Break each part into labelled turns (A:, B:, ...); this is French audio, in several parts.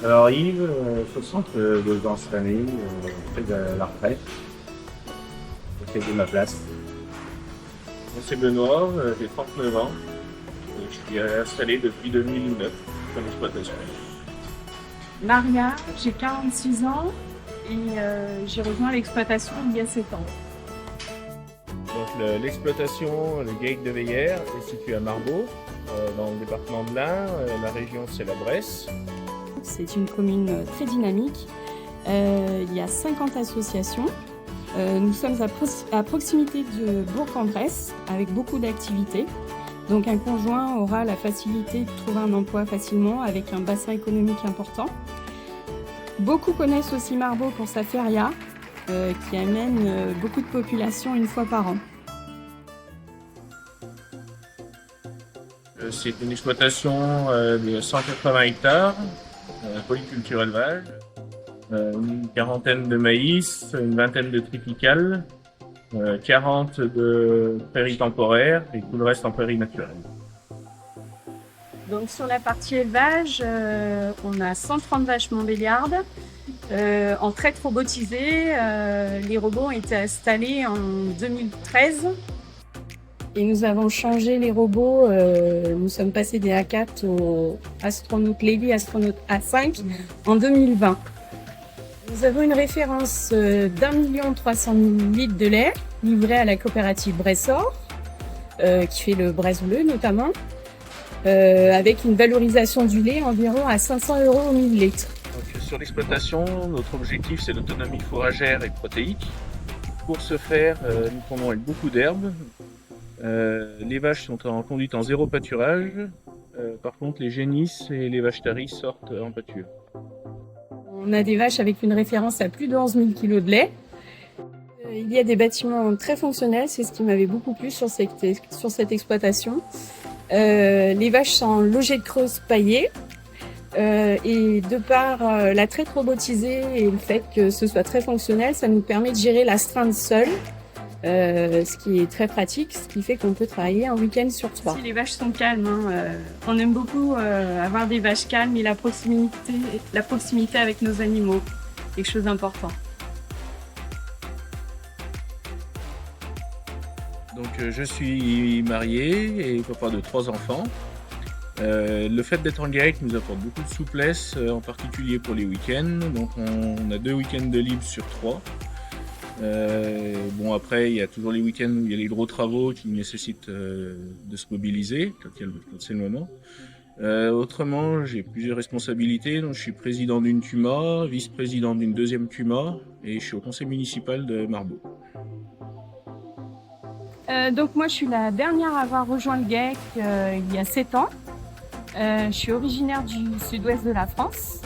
A: Alors Yves, 62 ans cette année, près de la retraite. J'ai fait ma place. Moi c'est Benoît, j'ai 39 ans. Je suis installé depuis 2009 dans l'exploitation.
B: Maria, j'ai 46 ans et j'ai rejoint l'exploitation il y a 7 ans.
A: Donc l'exploitation, le GAEC de Veillères, est situé à Marbeau, dans le département de l'Ain. La région c'est la Bresse.
B: C'est une commune très dynamique. Il y a 50 associations. Nous sommes à proximité de Bourg-en-Bresse avec beaucoup d'activités. Donc un conjoint aura la facilité de trouver un emploi facilement avec un bassin économique important. Beaucoup connaissent aussi Marbeau pour sa feria qui amène beaucoup de population une fois par an.
A: C'est une exploitation de 180 hectares, polyculture élevage, une quarantaine de maïs, une vingtaine de triticales, 40 de prairies temporaires et tout le reste en prairies naturelles.
B: Donc sur la partie élevage, on a 130 vaches montbéliardes en traite robotisée. Les robots ont été installés en 2013. Et nous avons changé les robots, nous sommes passés des A4 au Astronaut Levy, Astronaut A5 en 2020. Nous avons une référence d'1 300 000 litres de lait livré à la coopérative Bressor, qui fait le Bresse bleu notamment, avec une valorisation du lait environ à 500 € au 1000 litres.
A: Donc, sur l'exploitation, notre objectif c'est l'autonomie fourragère et protéique. Pour ce faire, nous prenons avec beaucoup d'herbes. Les vaches sont en conduite en zéro pâturage. Par contre, les génisses et les vaches taries sortent en pâture.
B: On a des vaches avec une référence à plus de 11 000 kg de lait. Il y a des bâtiments très fonctionnels, c'est ce qui m'avait beaucoup plu sur cette exploitation. Les vaches sont logées de creuses paillées. Et de par la traite robotisée et le fait que ce soit très fonctionnel, ça nous permet de gérer l'astreinte seule. Ce qui est très pratique, ce qui fait qu'on peut travailler un week-end sur 3. Si les vaches sont calmes, on aime beaucoup avoir des vaches calmes et la proximité avec nos animaux, quelque chose d'important.
A: Donc je suis marié et papa de 3 enfants. Le fait d'être en GAEC nous apporte beaucoup de souplesse, en particulier pour les week-ends. Donc on a 2 week-ends de libre sur 3. Bon après il y a toujours les week-ends où il y a les gros travaux qui nécessitent de se mobiliser quand c'est le moment. Autrement j'ai plusieurs responsabilités, donc je suis président d'une TUMA, vice-président d'une deuxième TUMA et je suis au conseil municipal de Marbeau.
B: Donc moi je suis la dernière à avoir rejoint le GAEC il y a 7 ans. Je suis originaire du sud-ouest de la France.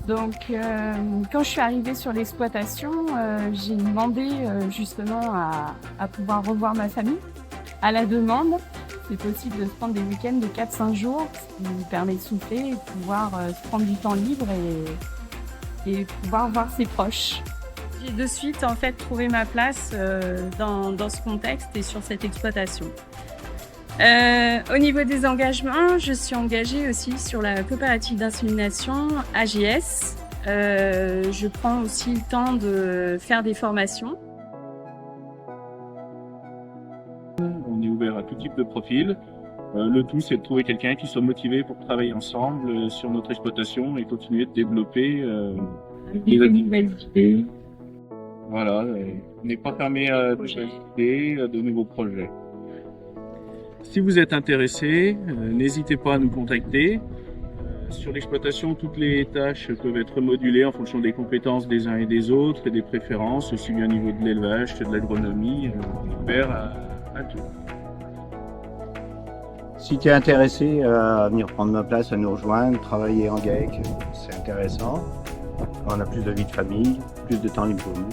B: Donc, quand je suis arrivée sur l'exploitation, j'ai demandé justement à pouvoir revoir ma famille. À la demande, c'est possible de se prendre des week-ends de 4-5 jours, ce qui me permet de souffler et de pouvoir se prendre du temps libre et pouvoir voir ses proches. J'ai de suite en fait trouvé ma place dans ce contexte et sur cette exploitation. Au niveau des engagements, je suis engagée aussi sur la coopérative d'insémination AGS. Je prends aussi le temps de faire des formations.
A: On est ouvert à tout type de profil. Le tout, c'est de trouver quelqu'un qui soit motivé pour travailler ensemble sur notre exploitation et continuer de développer les activités. Voilà, on n'est pas fermé à de nouvelles idées, à de nouveaux projets. Si vous êtes intéressé, n'hésitez pas à nous contacter. Sur l'exploitation, toutes les tâches peuvent être modulées en fonction des compétences des uns et des autres et des préférences, aussi bien au niveau de l'élevage que de l'agronomie. On est ouvert à tout.
C: Si tu es intéressé à venir prendre ma place, à nous rejoindre, travailler en GAEC, c'est intéressant. On a plus de vie de famille, plus de temps libre pour nous.